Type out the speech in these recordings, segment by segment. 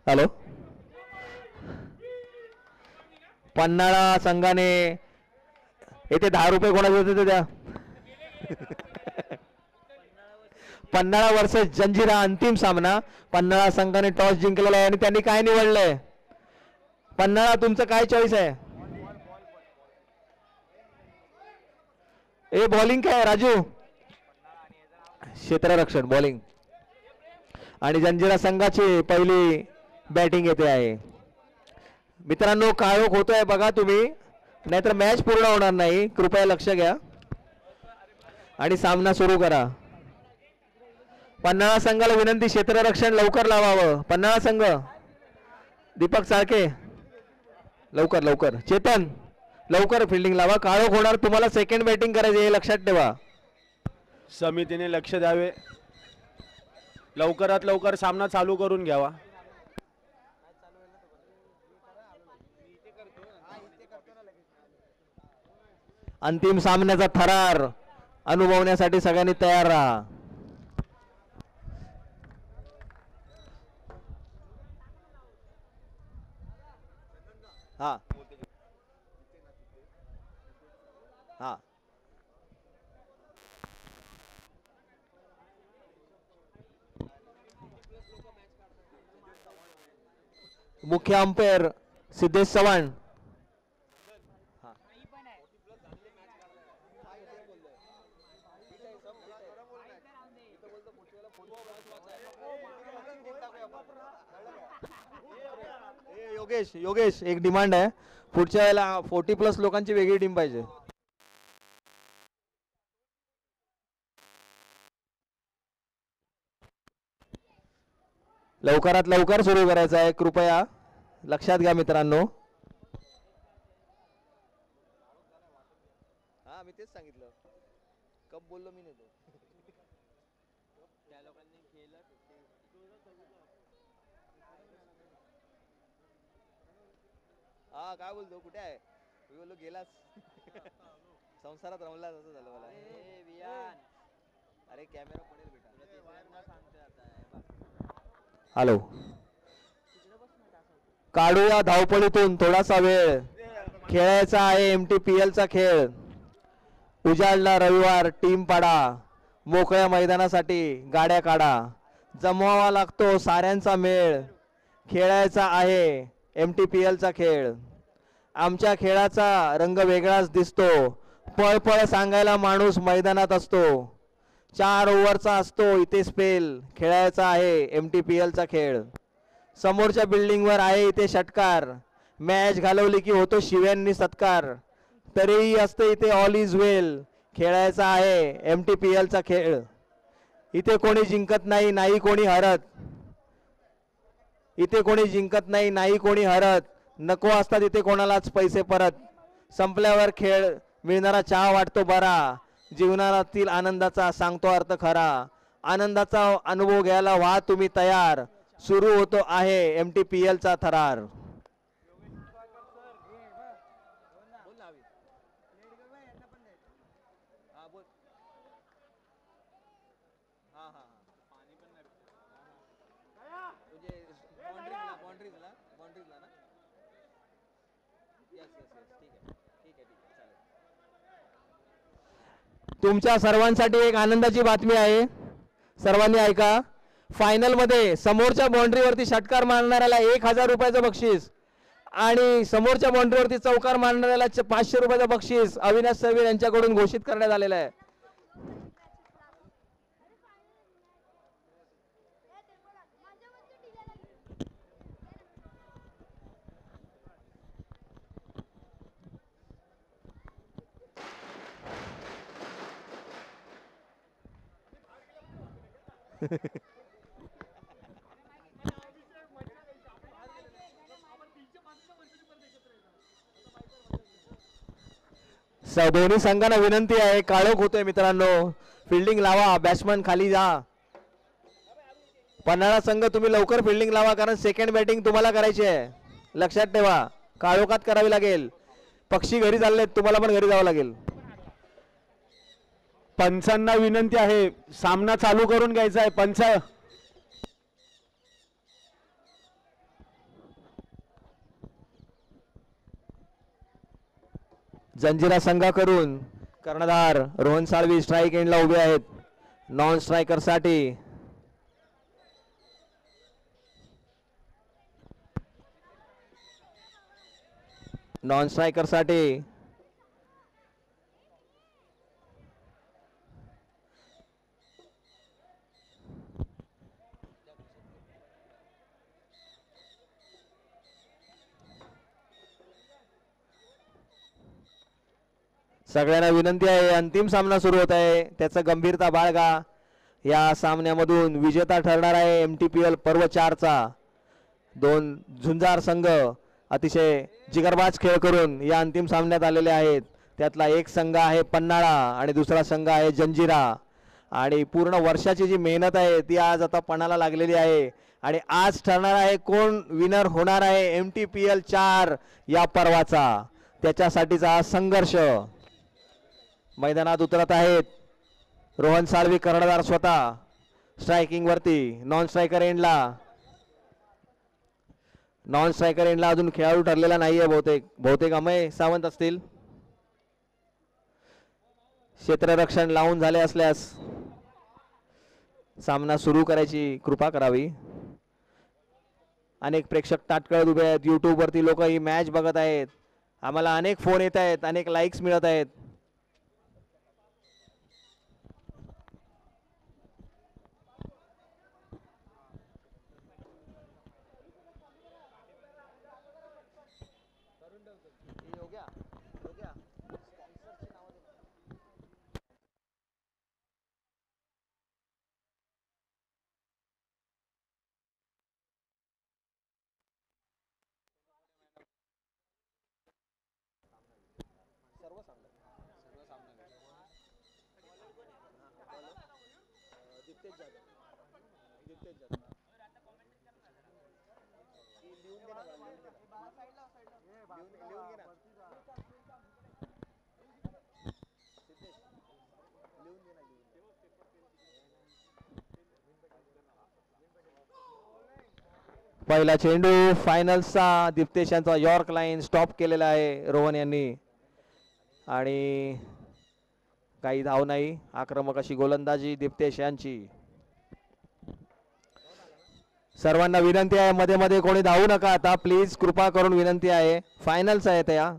Hello, Panhala संघाने येथे 10 रुपये कोणाचे होते ते द्या. पन्हाळा वर्सेस जंजिरा अंतिम सामना. पन्हाळा संघाने टॉस जिंकलेला आहे आणि त्यांनी काय निवडलंय? पन्हाळा तुमचं काय चॉईस आहे? ए बॉलिंग काय राजू? क्षेत्ररक्षण बॉलिंग. आणि जंजिरा संघाची पहिली बॅटिंग येते आहे. मित्रांनो काळोख होतोय बघा तुम्ही, नाहीतर मॅच पूर्ण होणार नाही. कृपया लक्ष घ्या आणि सामना सुरू करा. पन्हाळा संघाला विनंती, क्षेत्ररक्षण लवकर लावावं. पन्हाळा संघ, दीपक साळके लवकर लवकर. चेतन लवकर फिल्डिंग लावा. काळोख होणार, तुम्हाला सेकंड बॅटिंग करायची हे लक्षात ठेवा. समितीने लक्ष द्यावे. लवकरात लवकर सामना चालू करून घ्यावा. अंतिम सामन्याचा थरार अनुभवण्यासाठी सगळ्यांनी तयार राहा. हा हा, मुख्य अंपायर सिद्धेश चव्हाण. योगेश योगेश एक डिमांड आहे, पुढच्या वेळेला 40+ लोकांची वेगळी टीम पाहिजे. लवकरात लवकर सुरू करायचं आहे, कृपया लक्षात घ्या मित्रांनो. हा मी तेच सांगितलं, कब बोललो मी नाही तो. त्या लोकांनी खेळलं. हा काय बोलतो, कुठे आहे? मी बोललो गेलास. संसारात रमला असं झालं मला. अरे कॅमेरा पडेल बेटा. हॅलो, काढूया धावपळीतून थोडासा वेळ. खेळायचा आहे MTPL चा खेळ. उजाडला रविवार, टीम पाडा. मोकळ्या मैदानासाठी गाड्या काढा. जमवावा लागतो साऱ्यांचा मेळ. खेळायचा आहे MTPL चा खेळ. आमच्या खेळाचा रंग वेगळाच दिसतो. पळपळ सांगायला माणूस मैदानात असतो. 4 ओव्हरचा असतो इथे स्पेल. खेळायचा आहे MTPL चा खेळ. समोरच्या बिल्डिंगवर आहे इथे षटकार. मॅच घालवली की होतो शिव्यांनी सत्कार. तरीही असते इथे ऑल इज वेल. खेळायचा आहे MTPL चा खेळ. इथे कोणी जिंकत नाही, नाही कोणी हरत. इथे कोणी जिंकत नाही, नाही कोणी हरत. नको असतात इथे कोणालाच पैसे परत. संपल्यावर खेळ मिळणारा चहा वाटतो बरा. जीवनातील आनंदाचा सांगतो अर्थ खरा. आनंदाचा अनुभव घ्यायला व्हा तुम्ही तयार. सुरू होतो आहे MTPL चा थरार. तुमच्या सर्वांसाठी एक आनंदाची बातमी आहे, सर्वांनी ऐका. फायनल मध्ये समोरच्या बाउंड्रीवरती षटकार मारणाऱ्याला 1000 रुपयाचं बक्षीस आणि समोरच्या बाउंड्रीवरती चौकार मारणाऱ्याला 500 रुपयाचं बक्षीस अविनाश सर्वे यांच्याकडून घोषित करण्यात आलेलं आहे. दोन्ही संघांना विनंती आहे, काळोख होतोय मित्रांनो, फिल्डिंग लावा. बॅट्समन खाली जा. पन्हाळा संघ तुम्ही लवकर फिल्डिंग लावा, कारण सेकंड बॅटिंग तुम्हाला करायची आहे. लक्षात ठेवा, काळोखात करावी लागेल. पक्षी घरी चाललेत, तुम्हाला पण घरी जावं लागेल. पंचांना विनंती आहे, सामना चालू करून घ्यायचा आहे. पंच जंजिरा संघाकडून कर्णधार रोहन साळवी स्ट्राईक एंडला उभे आहेत. नॉन स्ट्रायकर साठी सगळ्यांना विनंती आहे. अंतिम सामना सुरू होत आहे, त्याचा गंभीरता बाळगा. या सामन्यामधून विजेता ठरणार आहे MTPL पर्व 4 चा. दोन झुंजार संघ अतिशय जिगरबाज खेळ करून या अंतिम सामन्यात आलेले आहेत. त्यातला एक संघ आहे पन्हाळा आणि दुसरा संघ आहे जंजिरा. आणि पूर्ण वर्षाची जी मेहनत आहे ती आज आता पणाला लागलेली आहे. आणि आज ठरणार आहे कोण विनर होणार आहे MTPL 4 या पर्वाचा. त्याच्यासाठीचा हा संघर्ष मैदानात उतरत आहेत. रोहन साळवी कर्णधार स्वतः स्ट्रायकिंग वरती. नॉन स्ट्रायकर एंडला अजून खेळाडू ठरलेला नाहीये. बहुतेक अमय सावंत असतील. क्षेत्ररक्षण लावून झाले असल्यास सामना सुरू करायची कृपा करावी. अनेक प्रेक्षक ताटकळत उभे आहेत. YouTube वरती लोक ही मॅच बघत आहेत. आम्हाला अनेक फोन येत आहेत, अनेक लाईक्स मिळत आहेत. पहिला चेंडू फायनल्सचा दीप्तेश यांचा यॉर्क लाईन स्टॉप केलेला आहे रोहन यांनी. आणि काही धाव नाही. आक्रमक अशी गोलंदाजी दीप्तेश यांची. सर्वांना विनंती आहे मध्ये मध्ये कोणी धावू नका आता प्लीज, कृपा करून विनंती आहे. फायनल्स आहे त्या,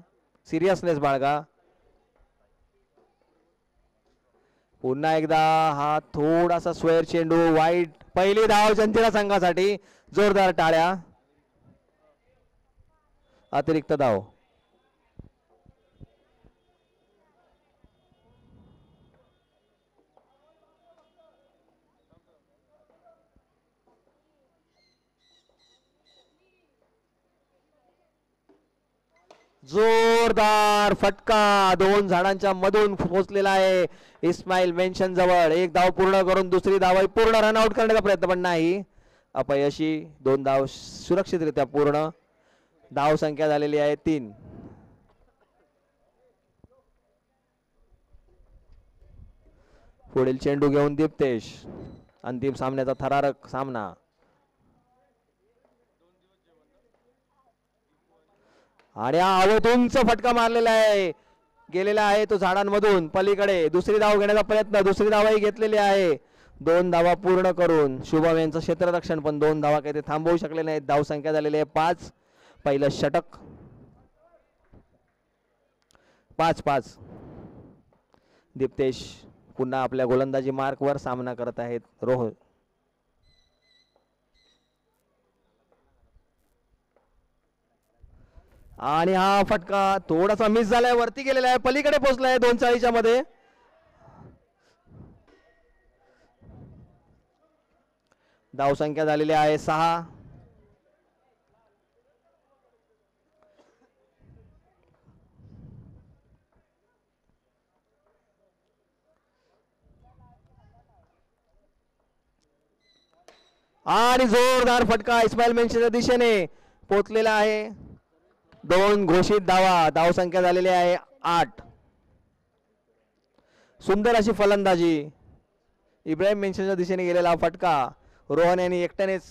सिरियसनेस बाळगा. पुन्हा एकदा हा थोडासा स्क्वेअर चेंडू वाईट. पहिली धाव जंजिरा संघासाठी. जोरदार टाळ्या. अतिरिक्त धाव. जोरदार फटका दोन झाडांच्या मधून पोहोचलेला आहे इस्माईल मेन्शन जवळ. एक धाव पूर्ण करून दुसरी धाव पूर्ण रनआउट करण्याचा प्रयत्न पण नाही. अपयशी. दोन धाव सुरक्षितरित्या पूर्ण. धाव संख्या झालेली आहे 3. पुढील चेंडू घेऊन दीप्तेश. अंतिम सामन्याचा थरारक सामना. आणि हा अवधूंच फटका मारलेला आहे. गेलेला आहे तो झाडांमधून पलीकडे. दुसरी धाव घेण्याचा प्रयत्न. दुसरी धावही घेतलेली आहे. 2 धावा पूर्ण करून शुभम यांचं क्षेत्ररक्षण पण 2 धावा काही ते थांबवू शकले नाहीत. धाव संख्या झालेली आहे 5. पहिलं षटक. 5-5. दीप्तेश पुन्हा आपल्या गोलंदाजी मार्कवर सामना करत आहेत रोहन. आणि हा फटका थोडासा मिस झालाय. वरती गेलेला आहे, पलीकडे पोहोचलाय 2-40च्या मध्ये. धाव संख्या झालेली आहे 6. आणि जोरदार फटका इस्माईल मेन्शनच्या दिशेने पोहोचलेला आहे. 2 घोषित धावा. धाव संख्या झालेली आहे 8. सुंदर अशी फलंदाजी. इब्राहिम मेन्शनच्या दिशेने गेलेला फटका. रोहन यांनी एकट्यानेच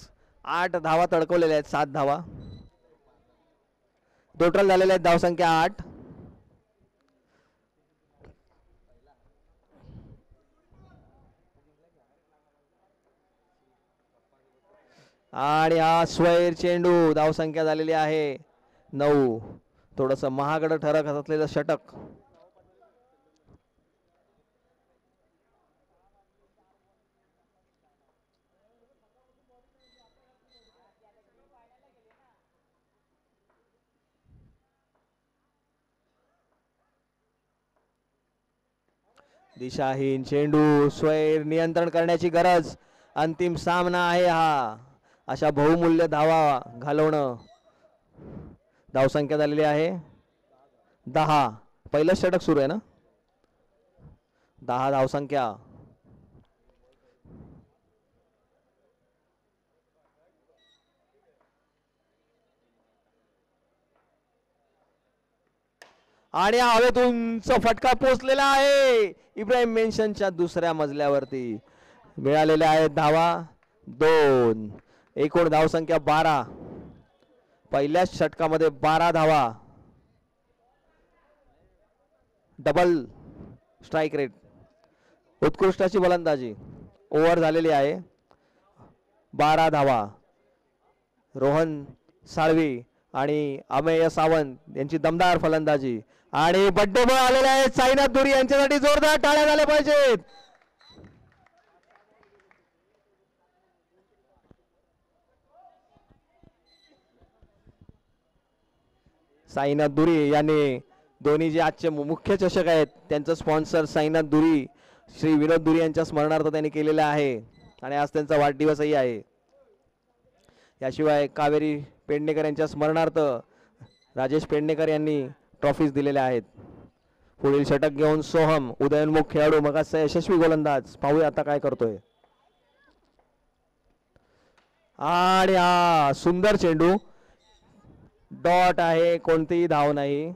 8 धावा तडकवलेल्या आहेत. 7 धावा टोटल झालेल्या आहेत. धाव संख्या 8. आणि हा स्वैर चेंडू. धावसंख्या झालेली आहे 9. थोडस महागड ठरत असलेलं षटक. दिशाहीन चेंडू. स्वैर नियंत्रण करण्याची गरज. अंतिम सामना आहे हा. अशा बहुमूल्य धावा घालवणं. धावसंख्या झालेली आहे 10. पहिलं षटक सुरू आहे ना. 10 धावसंख्या. आणि हवेत उंच फटका पोचलेला आहे इब्राहिम मेन्शनच्या दुसऱ्या मजल्यावरती. मिळालेल्या आहेत धावा 2. एकूण धावसंख्या 12. पहिल्याच षटकामध्ये 12 धावा. Double strike rate. उत्कृष्टाची गोलंदाजी. ओव्हर झालेली आहे 12 धावा. रोहन साळवी आणि अमेय सावंत यांची दमदार फलंदाजी. आणि बड्डे बॉय आलेले आहेत साईनाथ दुरी यांच्यासाठी. जोरदार टाळ्या झाल्या पाहिजेत. साईनाथ दुरी यांनी दोन्ही जे आजचे मुख्य चषक आहेत त्यांचं स्पॉन्सर साईनाथ दुरी श्री विनोद दुरी यांच्या स्मरणार्थ त्यांनी केलेलं आहे. आणि आज त्यांचा वाढदिवसही आहे. याशिवाय कावेरी पेडणेकर यांच्या स्मरणार्थ राजेश पेडणेकर यांनी ट्रॉफीज दिलेल्या आहेत. पुढील षटक घेऊन सोहम उदयोन्मुख खेळाडू मगाचा यशस्वी गोलंदाज. पाहूया आता काय करतोय. आणि हा सुंदर चेंडू. डॉट आहे. कोणतीही धाव नाही.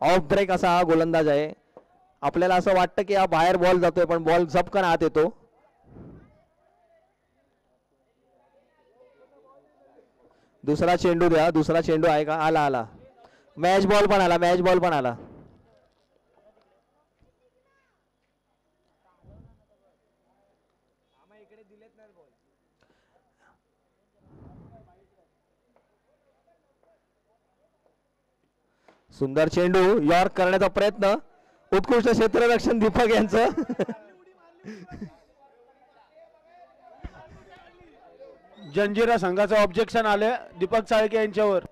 ऑफ ब्रेक असा हा गोलंदाज आहे. आपल्याला असं वाटतं की हा बाहेर बॉल जातोय पण बॉल झपकन आत येतो. दुसरा चेंडू द्या. दुसरा चेंडू आहे का. आला आला. मॅच बॉल पण आला. मॅच बॉल पण आला. सुंदर चेंडू. यॉर्क करण्याचा प्रयत्न. उत्कृष्ट क्षेत्ररक्षण दीपक यांचं. जंजिरा संघाचं ऑब्जेक्शन आले दीपक चाळके यांच्यावर.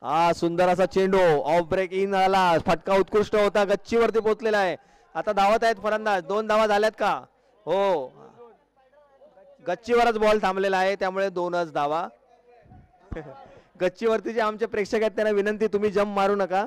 हा सुंदर असा चेंडू. ऑफ ब्रेक इन आला. फटका उत्कृष्ट होता. गच्चीवरती पोहोचलेला आहे. आता धावत आहेत फलंदाज. 2 धावा झाल्यात का. हो गच्चीवरच बॉल थांबलेला आहे त्यामुळे 2च धावा. गच्चीवरती जे आमचे प्रेक्षक आहेत त्यांना विनंती तुम्ही जंप मारू नका.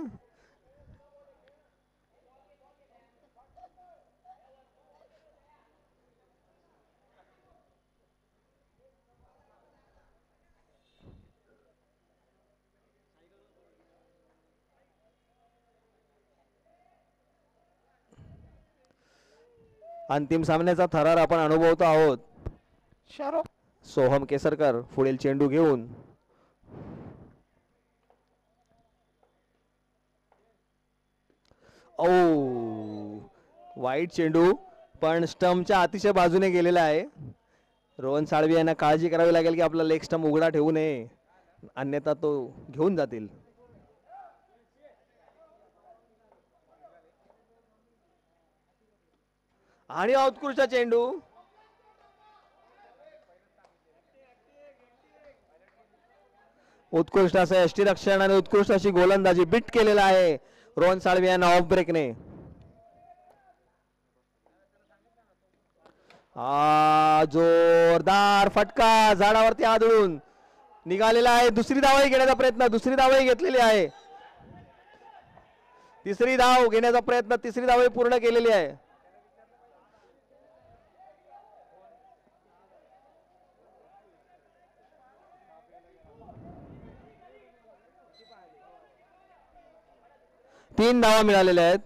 अंतिम सामन्याचा थरार आपण अनुभवतो आहोत. सोहम केसरकर पुढील चेंडू घेऊन. ओ वाईट चेंडू पण स्टंपच्या अतिशय बाजूने गेलेला आहे. रोहन साळवी यांना काळजी करावी लागेल की आपला लेग स्टंप उघडा ठेवू नये अन्यथा तो घेऊन जातील. आणि उत्कृष्ट चेंडू. उत्कृष्ट असं यष्टीरक्षण आणि उत्कृष्ट अशी गोलंदाजी. बिट केलेला आहे रोहन साळवी यांना ऑफ ब्रेकने. जोरदार फटका झाडावरती आदळून निघालेला आहे. दुसरी धावही घेण्याचा प्रयत्न. दुसरी धावही घेतलेली आहे. तिसरी धाव घेण्याचा प्रयत्न. तिसरी धावही पूर्ण केलेली आहे. तीन धावा मिळालेल्या आहेत.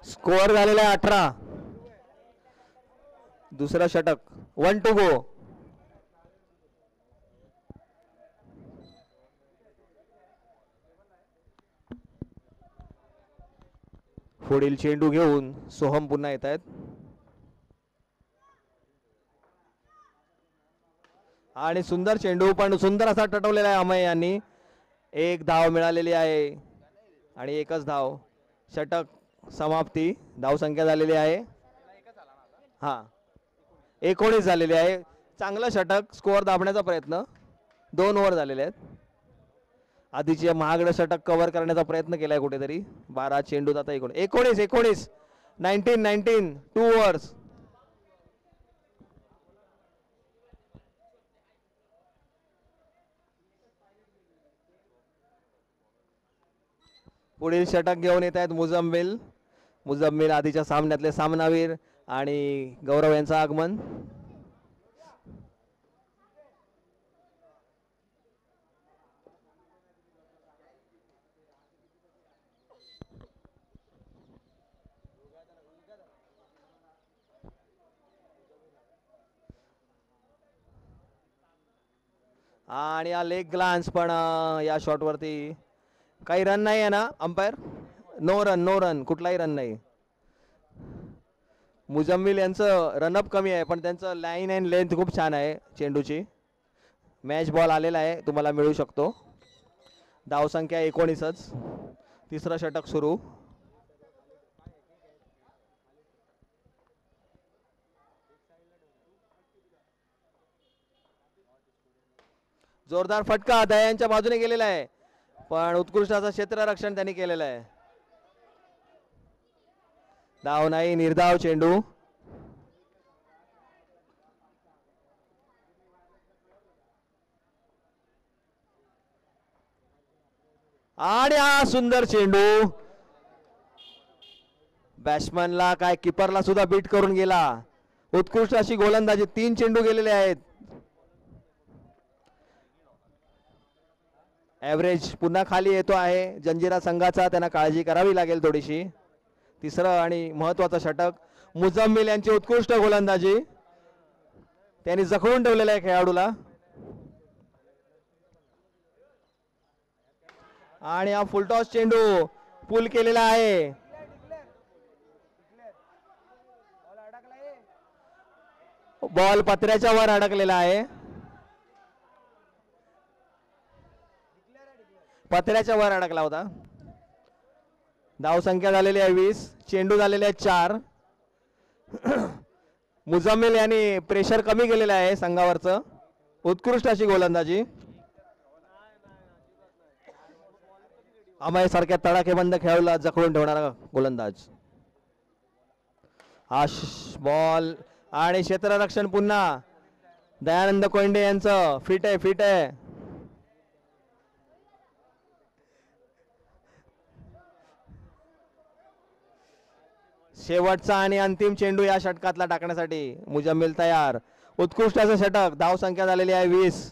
स्कोअर झालेला आहे 18. दुसरा षटक 1 to go. पुढील चेंडू घेऊन सोहम पुन्हा येत आहेत. आणि सुंदर चेंडू, पण सुंदर असा टटवलेला आहे अमय यांनी. एक धाव मिळालेली आहे आणि एकच धाव. षटक समाप्ती. धावसंख्या झालेली आहे हा 19 झालेली आहे. चांगलं षटक, स्कोअर दाबण्याचा प्रयत्न. 2 ओव्हर झालेले आहेत. आधीचे महागडं षटक कव्हर करण्याचा प्रयत्न केलाय कुठेतरी. 12 चेंडूत आता 19 2 ओव्हर्स. पुढील षटक घेऊन येत आहेत मुजम्मिल आधीच्या सामन्यातले सामनावीर आणि गौरव यांचं आगमन. आणि हा लेग ग्लान्स, पण या शॉट वरती काही रन नाही आहे ना अंपायर. नो रन कुठलाही रन नाही. मुजम्मिल यांचं रनअप कमी आहे, पण त्यांचं लाईन अँड लेंथ खूप छान आहे चेंडूची. मॅच बॉल आलेला आहे, तुम्हाला मिळू शकतो. धावसंख्या 19च. तिसरं षटक सुरू. जोरदार फटका दयांच्या बाजूने गेलेला आहे, पण उत्कृष्ट असं क्षेत्ररक्षण त्यांनी केलेलं आहे. धाव नाही, निर्धाव चेंडू. आणि हा सुंदर चेंडू. बॅट्समनला काय किपरला सुद्धा बीट करून गेला. उत्कृष्ट अशी गोलंदाजी. 3 चेंडू गेलेले आहेत. ॲव्हरेज पुन्हा खाली येतो आहे जंजिरा संघाचा, त्यांना काळजी करावी लागेल थोडीशी. तिसरं आणि महत्वाचं षटक. मुजम्मिल यांची उत्कृष्ट गोलंदाजी, त्यांनी जखडून ठेवलेलं आहे खेळाडूला. आणि हा फुलटॉस चेंडू पुल केलेला आहे. बॉल पत्र्याच्या वर अडकलेला आहे. पत्र्याच्या वर अडकला होता. धाव संख्या झालेली आहे 20. चेंडू झालेले आहेत 4. मुजम्मिल यांनी प्रेशर कमी केलेलं आहे संघावरचं. उत्कृष्ट अशी गोलंदाजी. अमय सारख्या तडाखेबंद खेळाडूला जखडून ठेवणारा गोलंदाज. हा बॉल आणि क्षेत्ररक्षण पुन्हा दयानंद कोंडे यांचं. फिट आहे. शेवटचा आणि अंतिम चेंडू या षटकातला टाकण्यासाठी मुजम्मिल तयार. उत्कृष्ट असं षटक. धाव संख्या झालेली आहे 20.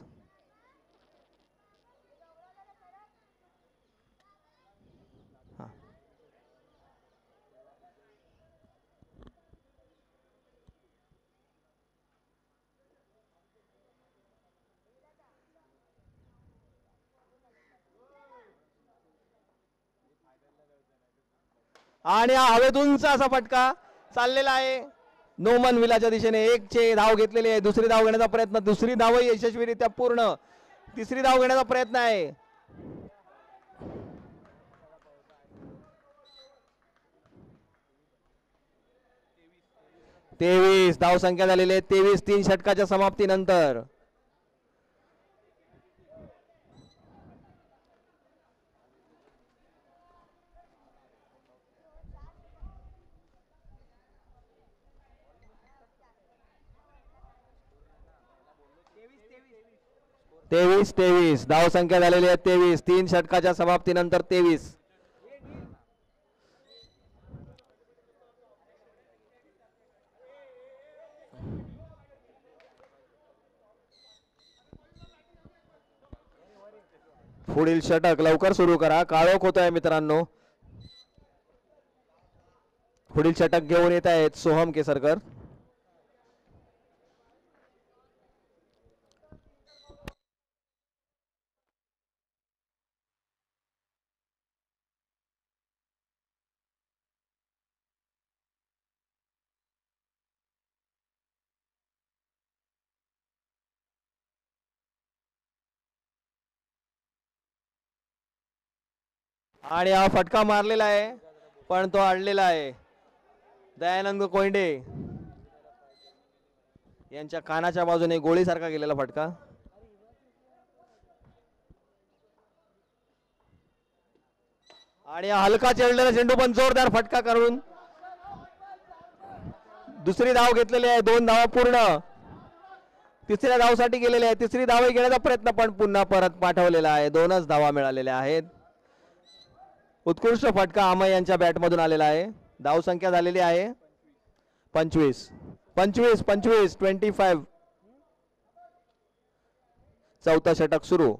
आणि हा हवेतूनचा असा फटका चाललेला आहे नोमन विलाच्या दिशेने. 1 चे धाव घेतलेली आहे. दुसरी धाव घेण्याचा प्रयत्न. दुसरी धावही यशस्वीरित्या पूर्ण. तिसरी धाव घेण्याचा प्रयत्न आहे. 23 धाव संख्या झालेली आहे 23. 3 षटकाच्या समाप्तीनंतर. तेवीस धाव संख्या झालेली आहे 23. 3 षटकाच्या समाप्तीनंतर 23. पुढील षटक लवकर सुरू करा, काळोख होत आहे मित्रांनो. पुढील षटक घेऊन येत आहेत सोहम केसरकर. आणि हा फटका मारलेला आहे पण तो अडलेला आहे. दयानंद कोयंडे यांच्या कानाच्या बाजूने गोळीसारखा गेलेला फटका. आणि हा हलका चेंडलेला चेंडू पण जोरदार फटका करून दुसरी धाव घेतलेली आहे. 2 धावा पूर्ण. तिसऱ्या धावसाठी गेलेले आहे. तिसरी धाव घेण्याचा प्रयत्न पण पुन्हा परत पाठवलेला आहे. 2च धावा मिळालेल्या आहेत. उत्कृष्ट फटका अमय यांच्या बॅटमधून आलेला आहे. धाव संख्या झालेली आहे 25 25 25 25. चौथा षटक सुरू.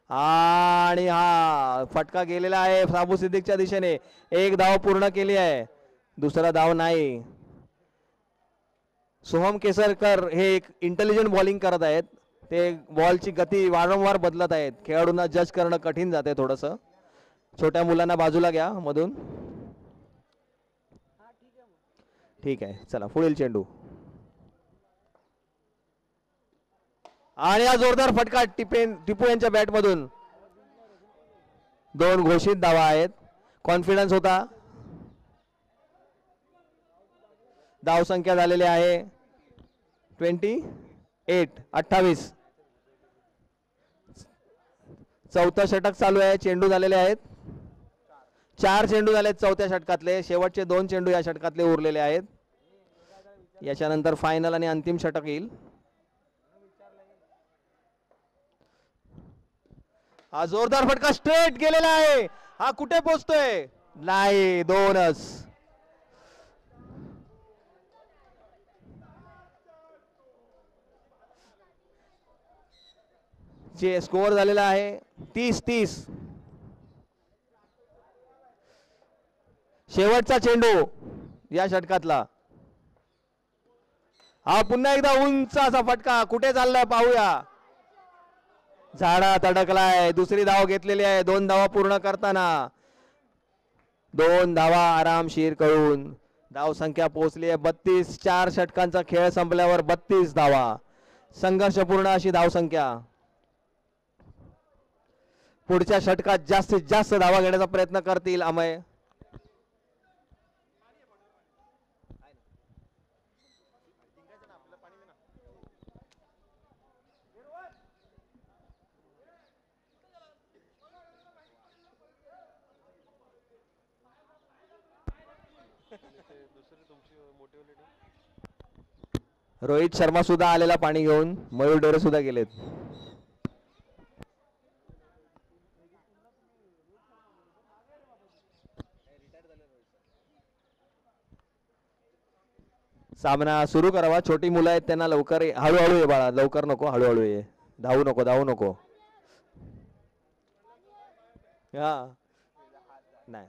आणि हा फटका गेलेला आहे साबू सिद्दीकच्या दिशेने. 1 धाव पूर्ण केली आहे. दुसरा धाव नाही. सोहम केसरकर हे एक इंटेलिजंट बॉलिंग करत आहेत. ते बॉलची गती वारंवार बदलत आहेत. खेळाडूंना जज करणं कठीण जाते थोडस. छोट्या मुलांना बाजूला घ्या मधून. ठीक आहे चला पुढील चेंडू. आणि हा जोरदार फटका टिपू यांच्या बॅट मधून. 2 घोषित धावा आहेत. कॉन्फिडन्स होता. धाव संख्या झालेली आहे 28. चौथा षटक चालू आहे. चेंडू झालेले आहेत 4 चेंडू झालेत चौथ्या षटकातले. शेवटचे 2 चेंडू या षटकातले उरलेले आहेत. याच्यानंतर फायनल आणि अंतिम षटक येईल. हा जोरदार फटका स्ट्रेट गेलेला आहे. हा कुठे पोहोचतोय नाही. 2च. जे स्कोअर झालेला आहे 30-30. शेवटचा चेंडू या षटकातला. हा पुन्हा एकदा उंच असा फटका. कुठे चाललाय पाहूया. झाडात अडकलाय. दुसरी धाव घेतलेली आहे 2 धावा पूर्ण करताना. 2 धावा आरामशीर करून धाव संख्या पोहोचली आहे 32. 4 षटकांचा खेळ संपल्यावर 32 धावा. संघर्षपूर्ण अशी धाव संख्या. पुढच्या षटकात जास्तीत जास्त धावा घेण्याचा प्रयत्न करतील अमय. रोहित शर्मा सुद्धा आलेला पाणी घेऊन. मयूर डोरे सुद्धा गेलेत. सामना सुरू करावा. छोटी मुलं आहेत त्यांना लवकर हळूहळू ये बाळा. लवकर नको हळूहळू ये. धावू नको. हा नाही.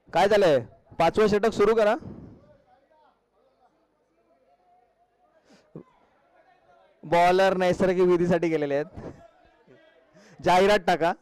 काय झालंय. 5वं षटक सुरू करा. बॉलर नैसर्गिक विधीसाठी गेलेले आहेत. जाहिरात टाका.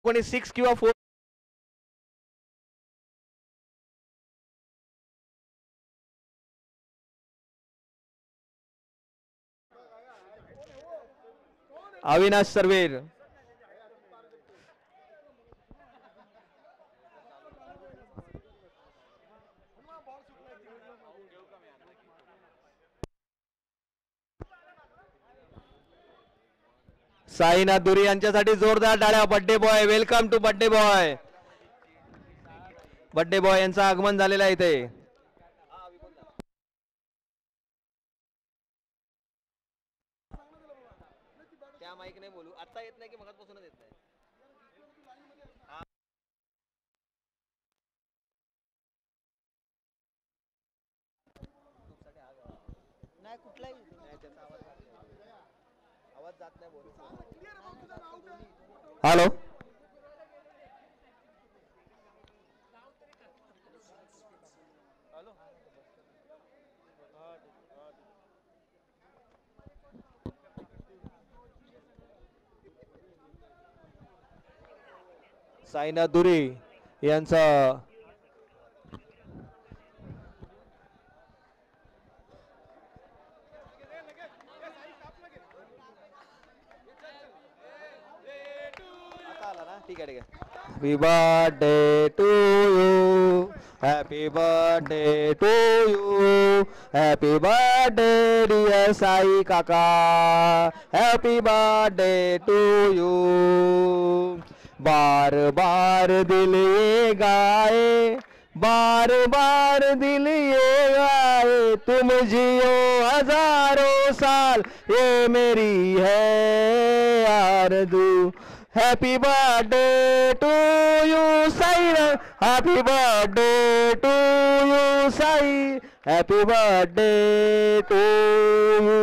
कोणी 6 किंवा 4 अविनाश सर्वेर साईनाथ दुरी यांच्यासाठी जोरदार टाळ्या. Birthday boy welcome to birthday boy. Birthday boy यांचं आगमन झालेलं आहे इथे. त्या माईक नाही बोलू आता येत नाही की मगाचपासूनच येत नाही. नाही कुठलाही आवाज जात नाही बोल. हॅलो साईनाथ दुरी यांचं ठीक आहे. Happy birthday to you. Happy birthday to you. Happy birthday dear Sai काका. Happy birthday to you. बार बार दिल ये गाए. बार बार दिल ये गाए. तुम जियो हजारों साल ये मेरी है आरज़ू. Happy birthday to you, Sai. Happy birthday to you, Sai. Happy birthday to you.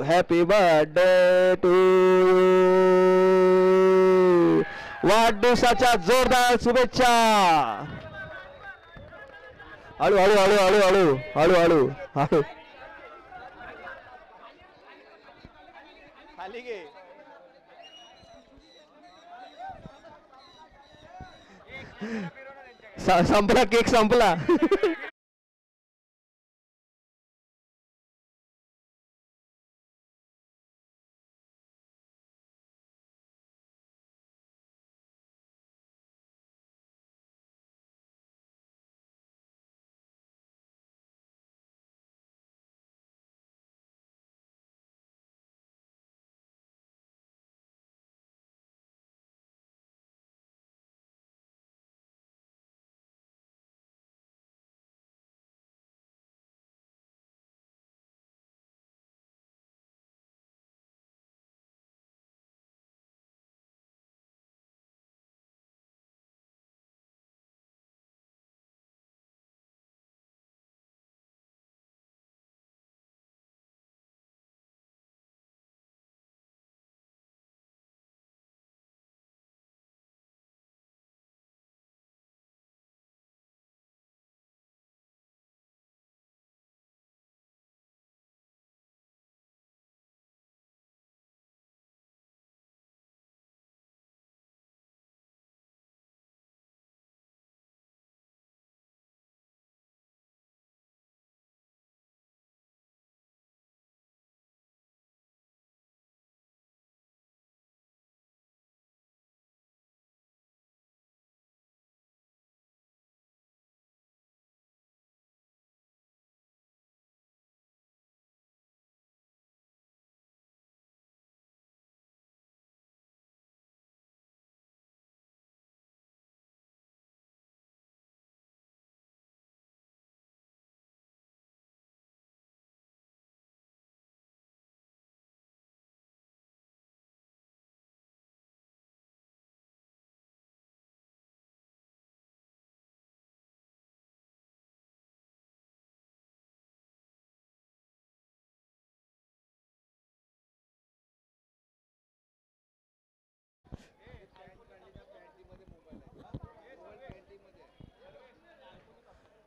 Happy birthday to you. वाढदिवसाच्या जोरदार शुभेच्छा. हळू हळू हळू हळू हळू हळू हळू हळू खाली घे. संपला केक संपला.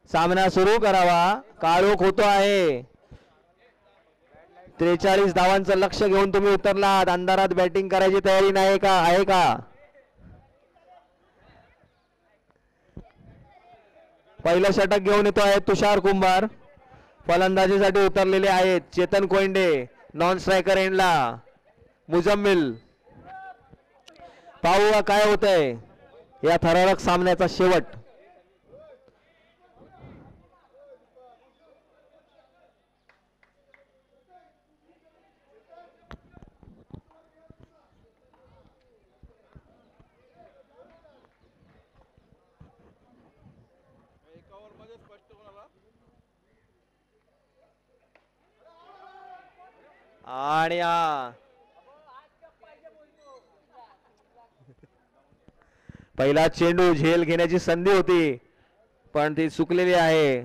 सामना सुरू करावा. काळोख होतो आहे. 43 धावांचं लक्ष घेऊन तुम्ही उतरलात. अंधारात बॅटिंग करायची तयारी नाही का? आहे का? पहिलं षटक घेऊन येतो आहे तुषार कुंभार. फलंदाजीसाठी उतरलेले आहेत चेतन कोयंडे. नॉन स्ट्रायकर एंडला मुजम्मिल. पाहूया काय होतंय या थरारक सामन्याचा शेवट. आणि पहिला चेंडू झेल घेण्याची संधी होती पण ती चुकलेली आहे.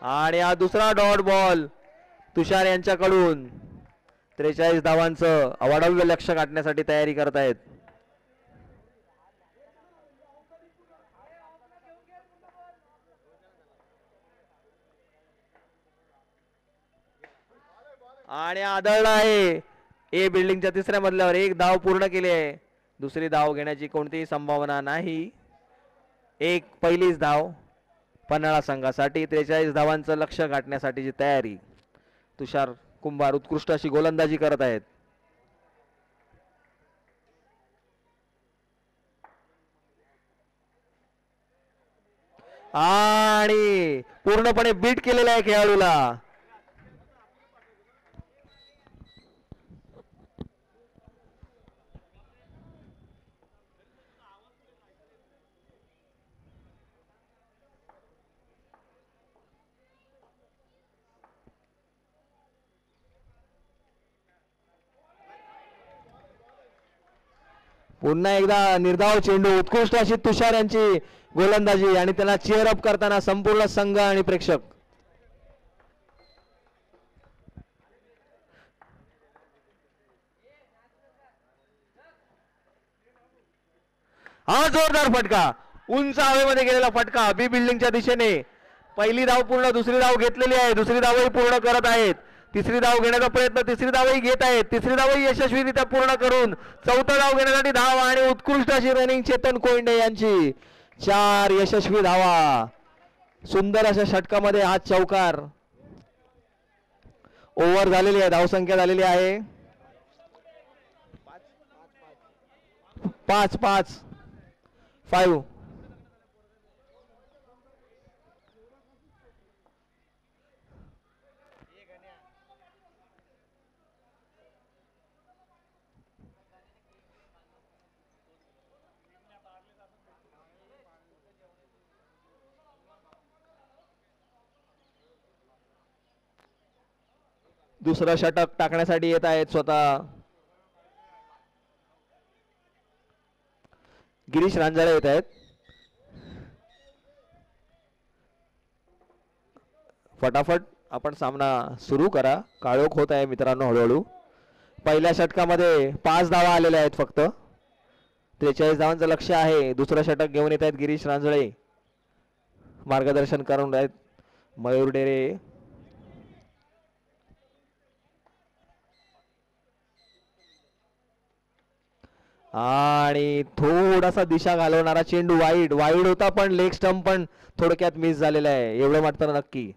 आणि हा दुसरा डॉट बॉल तुषार यांच्याकडून. 43 धावांचं अवाढव्य लक्ष गाठण्यासाठी तयारी करत आहेत. आणि आदळला आहे. ए बिल्डिंगच्या तिसऱ्या मजल्यावर एक धाव पूर्ण केली आहे. दुसरी धाव घेण्याची कोणतीही संभावना नाही. एक पहिलीच धाव पन्हाळा संघासाठी. 43 धावांचं लक्ष गाठण्यासाठीची तयारी. तुषार कुंभार उत्कृष्ट अशी गोलंदाजी करत आहेत. आणि पूर्णपणे बीट केलेला आहे खेळाडूला. पुन्हा एकदा निर्धाव चेंडू. उत्कृष्ट अशी तुषार यांची गोलंदाजी आणि त्याला चीअर अप करताना संपूर्ण संघ आणि प्रेक्षक. हा जोरदार फटका. उंच हवेमध्ये गेलेला फटका बी बिल्डिंगच्या दिशेने. पहिली धाव पूर्ण. दुसरी धाव घेतलेली आहे. दुसरी धावही पूर्ण करत आहेत. तिसरी धाव घेण्याचा प्रयत्न. तिसरी धावही घेत आहेत. तिसरी धावही यशस्वीरित्या पूर्ण करून चौथा धाव घेण्यासाठी धाव आणि उत्कृष्ट अशी रनिंग चेतन कोयंडे यांची. 4 यशस्वी धावा. सुंदर अशा षटकामध्ये हा चौकार. ओव्हर झालेली आहे. धावसंख्या झालेली आहे 5-5. दुसरा षटक टाकण्यासाठी येत आहेत स्वतः गिरीश रांजळे येत आहेत. फटाफट आपण सामना सुरू करा. काळोख होत आहे मित्रांनो हळूहळू. पहिल्या षटकामध्ये 5 धावा आलेल्या आहेत फक्त. 43 धावांचं लक्ष आहे. दुसरं षटक घेऊन येत आहेत गिरीश रांजळे. मार्गदर्शन करून आहेत मयूर डेरे. आणि थोडासा दिशा घालवणारा चेंडू. वाईड होता पण लेग स्टंप पण थोडक्यात मिस झालेला आहे. एवढं मात्र नक्की.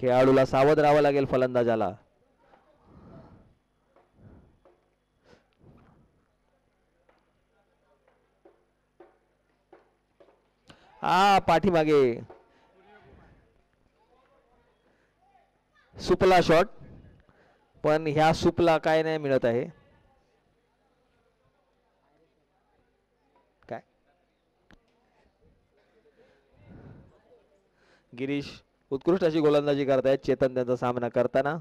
खेळाडूला सावध राहावं लागेल फलंदाजाला. पाठीमागे सुपला शॉट पण ह्या सुपला काय नाही मिळत आहे. काय गिरीश उत्कृष्ट अशी गोलंदाजी करतायत. चेतन त्यांचा सामना करताना.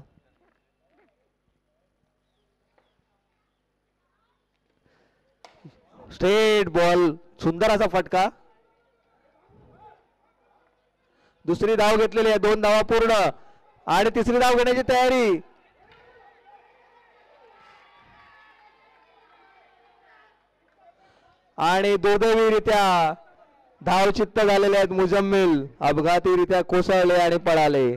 Straight ball. सुंदर असा फटका. दुसरी धाव घेतलेली आहे. 2 धावा पूर्ण आणि तिसरी धाव घेण्याची तयारी. आणि दुर्दैवीरित्या धावचित्त झालेले आहेत मुजम्मिल, अपघातीरित्या कोसळले आणि पळाले.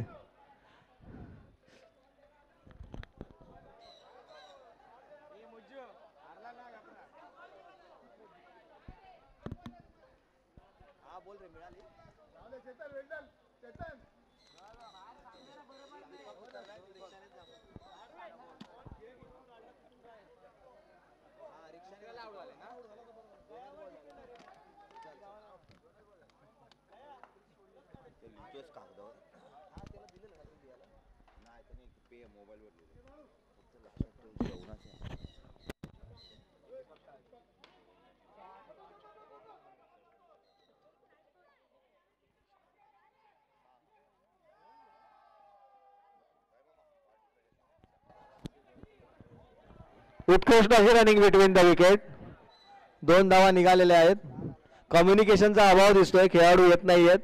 उत्कृष्ट अशी रनिंग बिटवीन द विकेट. 2 धावा निघालेल्या आहेत. कम्युनिकेशनचा अभाव दिसतोय, खेळाडू येत नाहीयेत.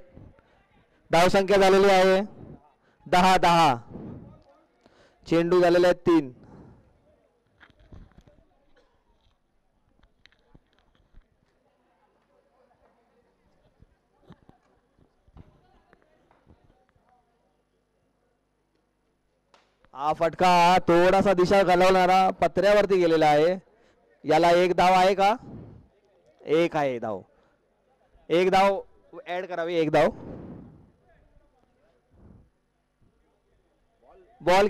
धावसंख्या झालेली आहे 10-10. चेंडू झालेले आहेत 3. हा फटका थोडासा दिशा घालवणारा पत्र्यावरती गेलेला आहे. याला 1 धाव आहे का? 1 आहे धाव. 1 धाव ऍड करावी. 1 धाव. बॉल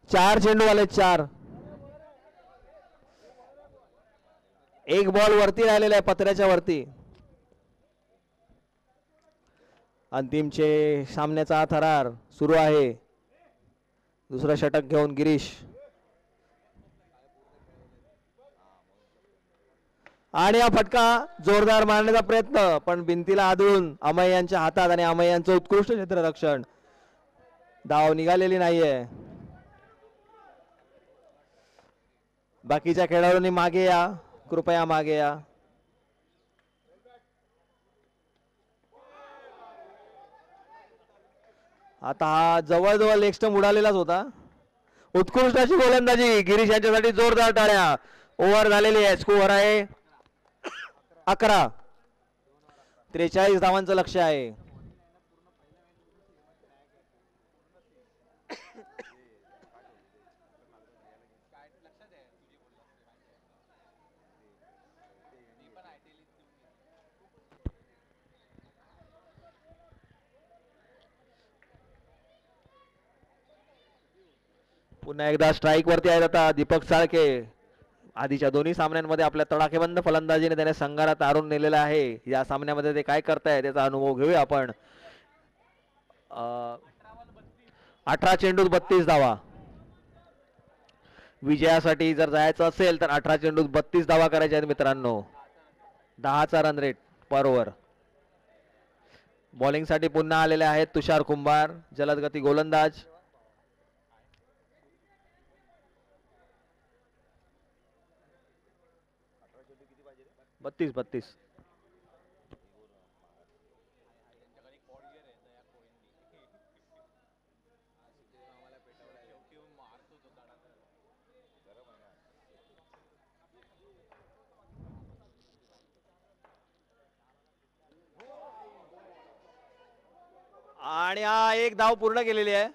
4 चेंडू आले 4. 1 बॉल वरती राहिलेला आहे पत्र्याच्या वरती. अंतिमचे सामन्याचा थरार सुरू आहे. दुसरा षटक घेऊन गिरीश आणि हा फटका जोरदार मारण्याचा प्रयत्न, पण भिंतीला आदळून अमय यांच्या हातात आणि अमय यांचं उत्कृष्ट क्षेत्ररक्षण. धाव निघालेली नाहीये. बाकीच्या खेळाडूंनी मागे या, कृपया मागे या. आता हा जवळजवळ लेग स्टंप उडालेलाच होता. उत्कृष्ट अशी गोलंदाजी गिरीश यांच्यासाठी. जोरदार टाळ्या. ओव्हर झालेली आहे. स्कोअर आहे 11. 43 धावांचं लक्ष आहे. पुन्हा एकदा स्ट्राईक वरती आहेत आता दीपक साळके. आधीच्या दोन्ही सामन्यांमध्ये आपल्या तडाखेबंद फलंदाजीने त्याने संघाला तारून नेलेला आहे. या सामन्यामध्ये ते काय करताय त्याचा अनुभव घेऊया आपण. 18 चेंडूत 32 धावा. विजयासाठी जर जायचं असेल तर 18 चेंडूत 32 धावा करायच्या आहेत मित्रांनो. 10चा रन रेट पर ओव्हर. बॉलिंग साठी पुन्हा आलेले आहेत तुषार कुंभार, जलदगती गोलंदाज. बत्तीस. आणि हा 1 धाव पूर्ण केलेली आहे.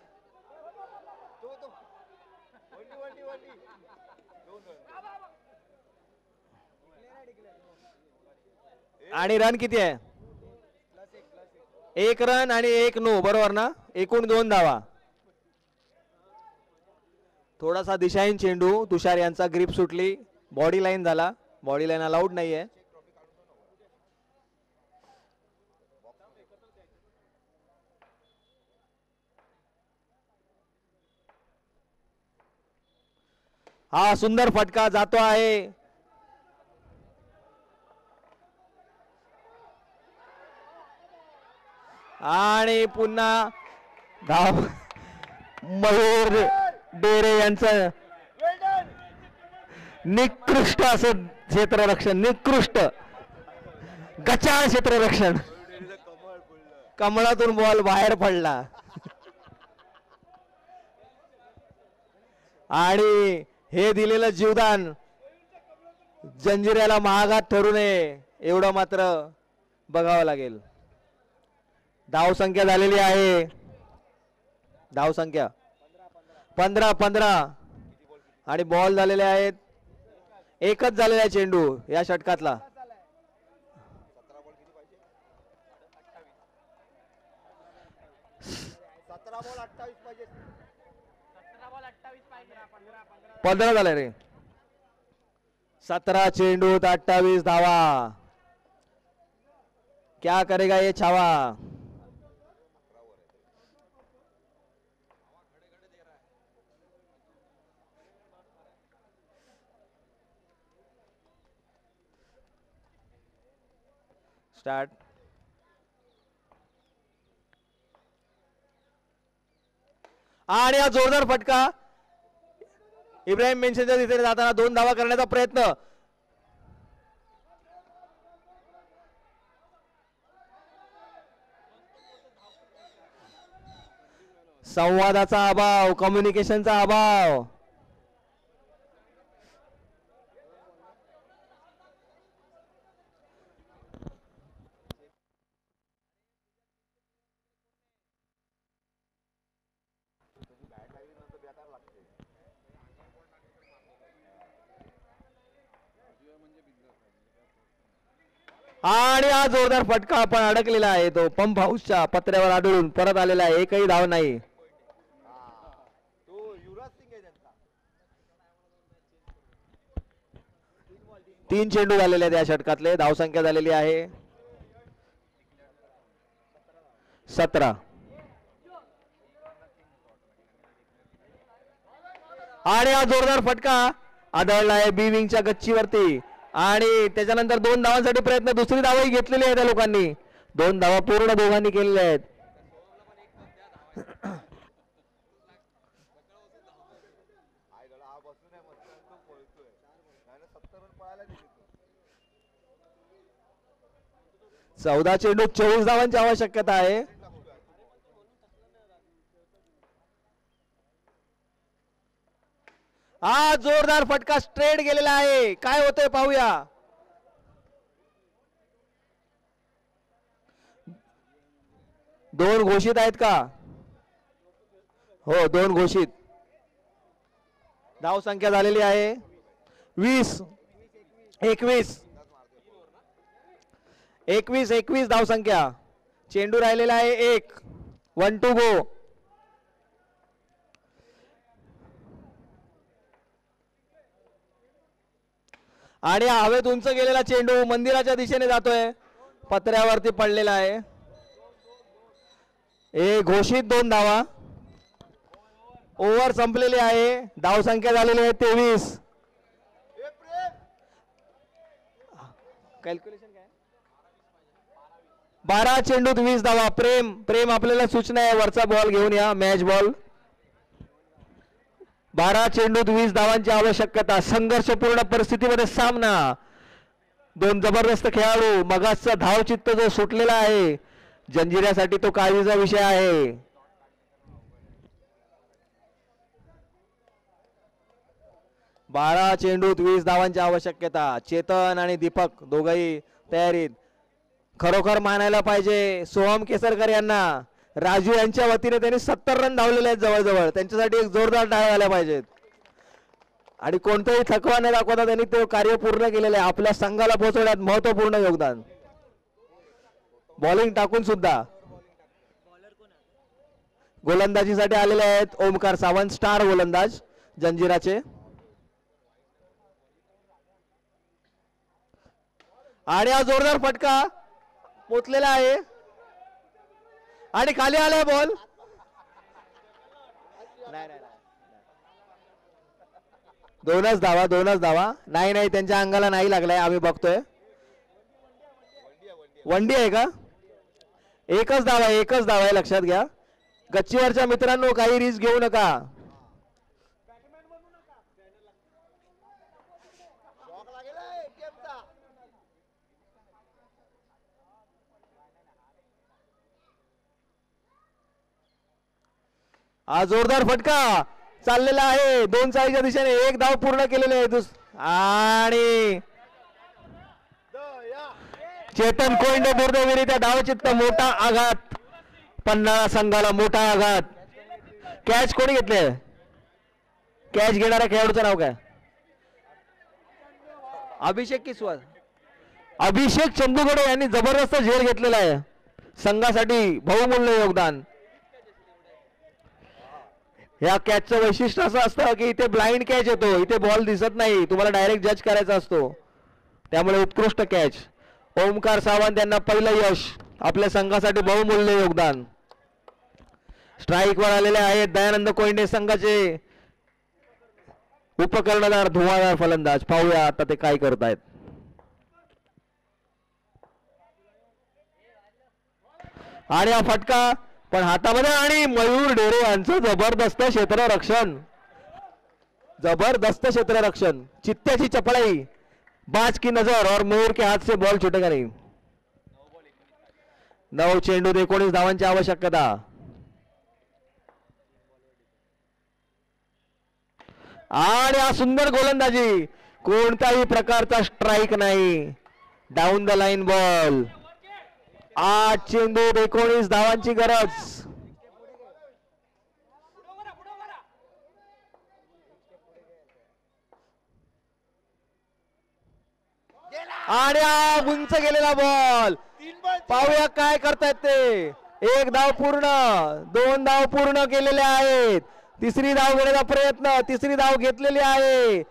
आणि रन किती आहे? 1 रन आणि 1 नो, बरोबर ना? एकूण 2 धावा. थोडासा दिशाहीन चेंडू. तुषार यांचा ग्रिप सुटली. बॉडी लाईन झाला. बॉडी लाईन अलाउड नाहीये. हा सुंदर फटका जातो आहे. आणि पुन्हा धाव मयूर डेरे यांचं निकृष्ट असं क्षेत्ररक्षण. निकृष्ट गचाळ क्षेत्ररक्षण. कमळातून बॉल बाहेर पडला. आणि हे दिलेलं जीवदान जंजिऱ्याला महागात ठरू नये एवढं मात्र बघावं लागेल. धावसंख्या झालेली आहे. धावसंख्या 15 आणि बॉल झालेले आहेत. एकच झालेला आहे चेंडू या षटकातला. बॉल 28 पाहिजे. 15 झाले रे. 17 चेंडूत 28 धावा. क्या करेगा ये छावा. स्टार्ट. आणि हा जोरदार फटका. इब्राहिम मेन्शनच्या दिशेने जाताना 2 धावा करण्याचा प्रयत्न. संवादाचा अभाव, कम्युनिकेशनचा अभाव. आणि हा जोरदार फटका आपण अडकलेला आहे. तो पंप हाऊसच्या पत्र्यावर आढळून परत आलेला आहे. एकही धाव नाही. तो युवराज सिंग आहे त्यांचा. 3 चेंडू झालेले आहेत या षटकातले. धावसंख्या झालेली आहे 17. आणि हा जोरदार फटका आढळला आहे बी विंगच्या गच्चीवरती. आणि त्याच्यानंतर 2 धावांसाठी प्रयत्न. दुसरी धावही घेतलेली आहे त्या लोकांनी. 2 धावा पूर्ण दोघांनी केलेल्या आहेत. चौदा चेंडू 24 धावांची आवश्यकता आहे. हा जोरदार फटका स्ट्रेट गेलेला आहे. काय होतंय पाहूया. दोन घोषित आहेत का. हो 2 घोषित. धाव संख्या झालेली आहे 20. 21 धाव संख्या. चेंडू राहिलेला आहे 1. 1 टू गो. आणि हवेत उंच गेलेला चेंडू मंदिराच्या दिशेने जातोय. पत्र्यावरती पडलेला आहे. घोषित 2 धावा. ओव्हर संपलेली आहे. धाव संख्या झालेली आहे 23. कॅल्क्युलेशन काय. 12 चेंडूत 20 धावा. प्रेम आपल्याला सूचना आहे वरचा बॉल घेऊन या. Match ball. 12 चेंडूत 20 धावांची आवश्यकता. संघर्षपूर्ण परिस्थितीमध्ये सामना. 2 जबरदस्त खेळाडू. मगासचा धावचित्त जो सुटलेला आहे जंजिऱ्यासाठी तो काळजीचा विषय आहे. बारा चेंडूत 20 धावांची आवश्यकता. चेतन आणि दीपक दोघंही तयारीत. खरोखर मानायला पाहिजे सोहम केसरकर यांना. राजू यांच्या वतीने त्यांनी 70 रन धावलेले आहेत जवळजवळ. त्यांच्यासाठी एक जोरदार टाळ्या झाल्या पाहिजेत. आणि कोणताही थकवा न दाखवता त्यांनी ते कार्य पूर्ण केलेले आहे. आपल्या संघाला पोहोचवण्यात महत्वपूर्ण योगदान. बॉलिंग टाकून सुद्धा. गोलंदाजीसाठी आलेले आहेत ओमकार सावंत. स्टार गोलंदाज जंजिराचे. आणि हा जोरदार फटका पोचलेला आहे आणि खाली आलाय बॉल. दोनच धावा. नाही त्यांच्या अंगाला नाही लागलाय. आम्ही बघतोय. वंडी आहे का. एकच धावा आहे. लक्षात घ्या गच्चीवरच्या मित्रांनो. काही रिस्क घेऊ नका. हा जोरदार फटका चाललेला आहे 2 चाळीच्या दिशेने. 1 धाव पूर्ण केलेले आहे. आणि चेतन कोंडे दुर्दैवीरित्या धावचित्त मोठा आघात पन्हाळा संघाला मोठा आघात. कॅच कोणी घेतले? कॅच घेणाऱ्या खेळाडूचं नाव काय? अभिषेक किस्वाल. अभिषेक चंदुगडे यांनी जबरदस्त झेल घेतलेला आहे संघासाठी बहुमूल्य योगदान. या कॅचचं वैशिष्ट्य असं असतं की इथे ब्लाइंड कॅच येतो, इथे बॉल दिसत नाही, तुम्हाला डायरेक्ट जज करायचा असतो, त्यामुळे उत्कृष्ट कॅच. ओमकार सावंत यांना पहिलं यश, आपल्या संघासाठी बहुमूल्य योगदान. स्ट्राईक वर आलेले आहेत दयानंद कोयंडे संघाचे उपकर्णधार धुवाधार फलंदाज. पाहूया आता ते काय करतायत. आणि हा फटका पण हातामध्ये आणि मयूर डेरे यांचं जबरदस्त क्षेत्ररक्षण, जबरदस्त क्षेत्ररक्षण. चित्त्याची चपळाई, बाज की नजर और मयूर के हाथ से बॉल छूटेगा नहीं. 9 चेंडूत 19 धावांची आवश्यकता. आणि हा सुंदर गोलंदाजी, कोणत्याही प्रकारचा स्ट्राईक नाही, डाऊन द लाईन बॉल. 8 चेंडूत 19 धावांची गरज. आणि हा उंच गेलेला बॉल. पाहूया काय करतायत ते. 1 धाव पूर्ण, 2 धाव पूर्ण केलेले आहेत. तिसरी धाव घेण्याचा प्रयत्न, तिसरी धाव घेतलेली आहे.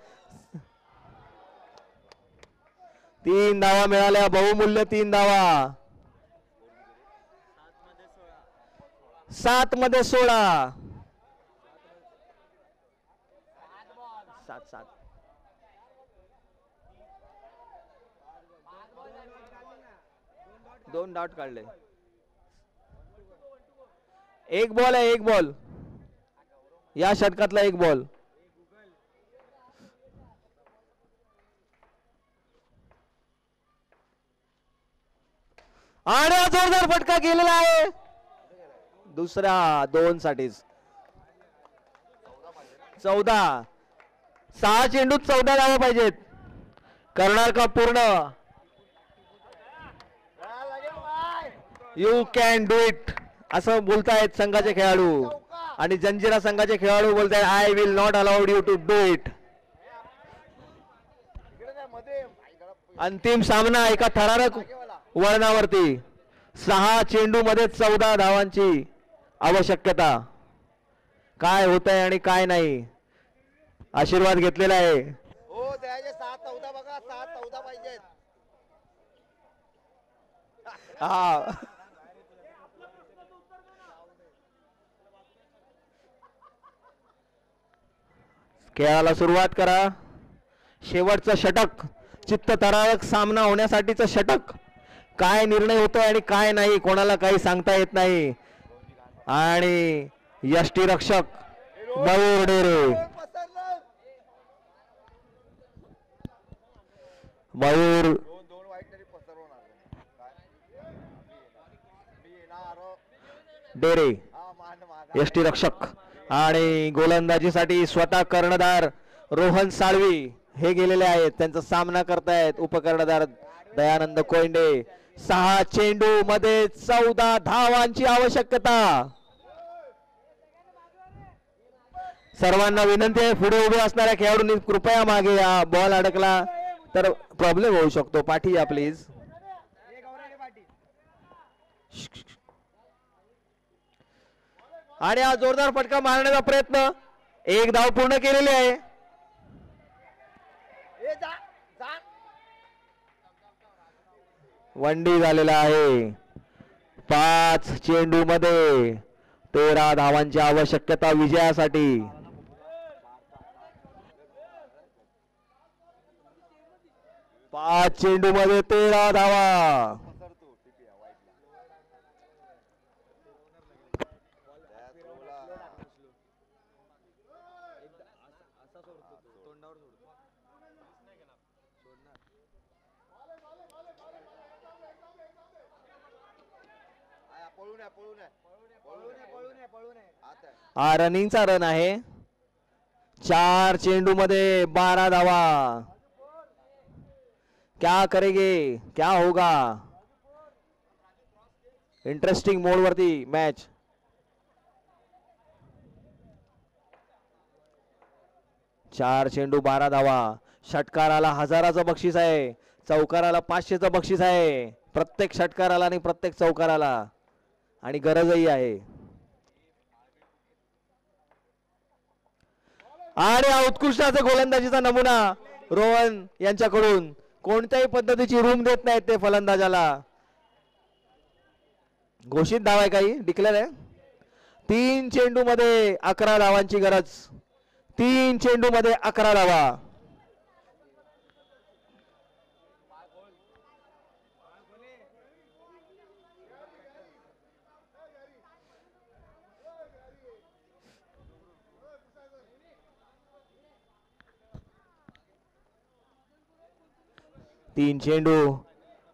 3 धावा मिळाल्या, बहुमूल्य 3 धावा. 7 मध्ये 16. 7 2 डॉट काढले. 1 बॉल आहे, 1 बॉल या षटकातला 1 बॉल. आणि जोरदार फटका गेलेला आहे दुसऱ्या 2 साठीच. 14. 6 चेंडूत 14 धावा पाहिजेत. करणार का पूर्ण? यू कॅन डू इट असं बोलतायत संघाचे खेळाडू, आणि जंजिरा संघाचे खेळाडू बोलतायत I will not allowed you to do it. अंतिम सामना एका थरारक वळणावरती. 6 चेंडू मध्ये 14 धावांची आवश्यकता. काय होत आहे आणि काय नाही, आशीर्वाद घेतलेला आहे. हो त्याचे 7-14 बघा, 7-14 पाहिजेत. हा खेळाला सुरुवात करा. शेवटचं षटक, चित्तथरारक सामना होण्यासाठीचं षटक. काय निर्णय होतोय आणि काय नाही कोणाला काही सांगता येत नाही. आणि यष्टीरक्षक मयूर डेरे, मयूर डेरे यष्टीरक्षक. आणि गोलंदाजीसाठी स्वतः कर्णधार रोहन साळवी हे गेलेले आहेत, त्यांचा सामना करतायत उपकर्णधार दयानंद कोयंडे. 6 चेंडू मध्ये 14 धावांची आवश्यकता. सर्वांना विनंती आहे, पुढे उभे असणाऱ्या खेळाडूंनी कृपया मागे या. बॉल अडकला तर प्रॉब्लेम होऊ शकतो, पाठी या प्लीज. आणि हा जोरदार फटका मारण्याचा प्रयत्न. 1 धाव पूर्ण केलेली आहे. वंडी झालेला आहे. 5 चेंडू मध्ये 13 धावांची आवश्यकता विजयासाठी. 5 चेंडू मध्ये 13 धावा. हा रनिंगचा रन आहे. 4 चेंडू मध्ये 12 धावा. क्या करेंगे, क्या होगा? इंटरेस्टिंग मोड वरती मॅच. चार चेंडू 12 धावा. षटकाराला 1000चं बक्षीस आहे, चौकाराला 500चं बक्षीस आहे, प्रत्येक षटकाराला आणि प्रत्येक चौकाराला, आणि गरजही आहे. आणि हा उत्कृष्ट असा गोलंदाजीचा नमुना रोहन यांच्याकडून. कोणत्याही पद्धतीची रूम देत नाहीत ते फलंदाजाला. घोषित धाव आहे, काही डिक्लेअर आहे. 3 चेंडू मध्ये 11 धावांची गरज. 3 चेंडू मध्ये 11 धावा. तीन चेंडू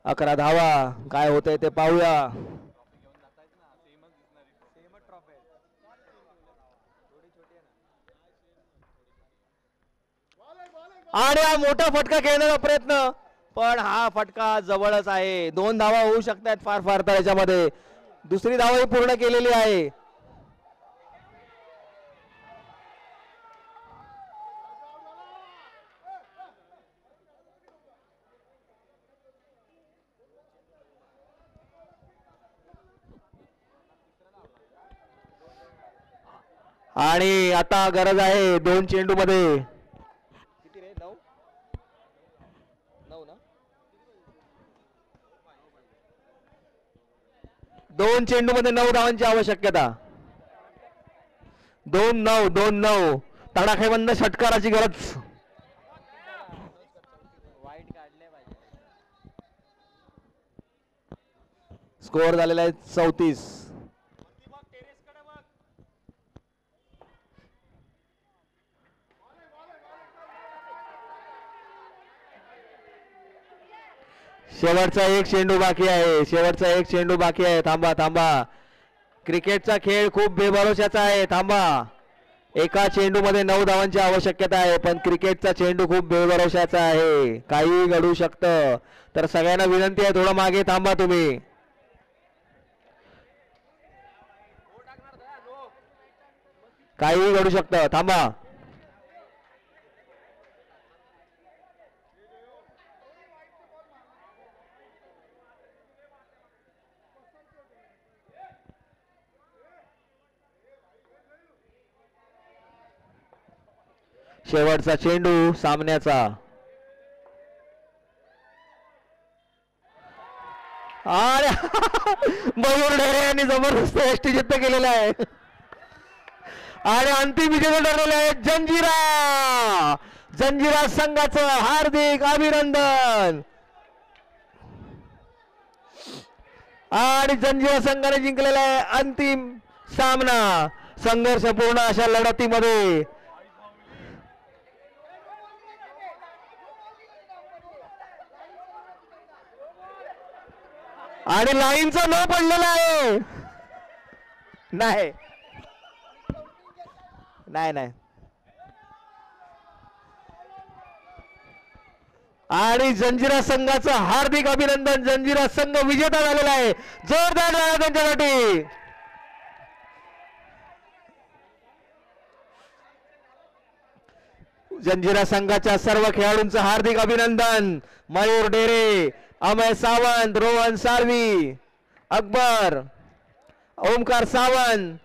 11 धावा. काय होतंय ते पाहूया. आणि हा मोठा फटका खेळण्याचा प्रयत्न, पण हा फटका जवळच आहे. 2 धावा होऊ शकतात फार फार तर याच्यामध्ये. दुसरी धावाही पूर्ण केलेली आहे. आणि आता गरज आहे 2 चेंडू मध्ये. किती रे? 9 ना. 2 चेंडू मध्ये 9 धावांची आवश्यकता. 2-9 तडाखेबंद षटकाराची गरज. स्कोअर झालेला आहे 34. शेवटचा एक चेंडू बाकी आहे. शेवटचा एक चेंडू बाकी आहे. थांबा. क्रिकेटचा खेळ खूप बेभरोशाचा आहे. थांबा. एका चेंडू मध्ये 9 धावांची आवश्यकता आहे, पण क्रिकेटचा चेंडू खूप बेभरोशाचा आहे. काही घडू शकतं. तर सगळ्यांना विनंती आहे, थोडं मागे थांबा तुम्ही. काही घडू शकतं. थांबा. शेवटचा चेंडू सामन्याचा. आणि मयूर ढेरे यांनी जबरदस्त यष्टीचित्त केलेला आहे. आणि अंतिम विजेते ठरलेले आहे जंजिरा संघाचं हार्दिक अभिनंदन. आणि जंजिरा संघाने जिंकलेला आहे अंतिम सामना. संघर्षपूर्ण अशा लढतीमध्ये आणि लाईनचा न पडलेला आहे. नाही. आणि जंजिरा संघाचं हार्दिक अभिनंदन. जंजिरा संघ विजेता झालेला आहे. जोरदार टाळ्या त्यांच्यासाठी. जंजिरा संघाच्या सर्व खेळाडूंचं हार्दिक अभिनंदन. मयूर डेरे, अमय सावंत, रोहन साळवी, अकबर, ओमकार सावंत,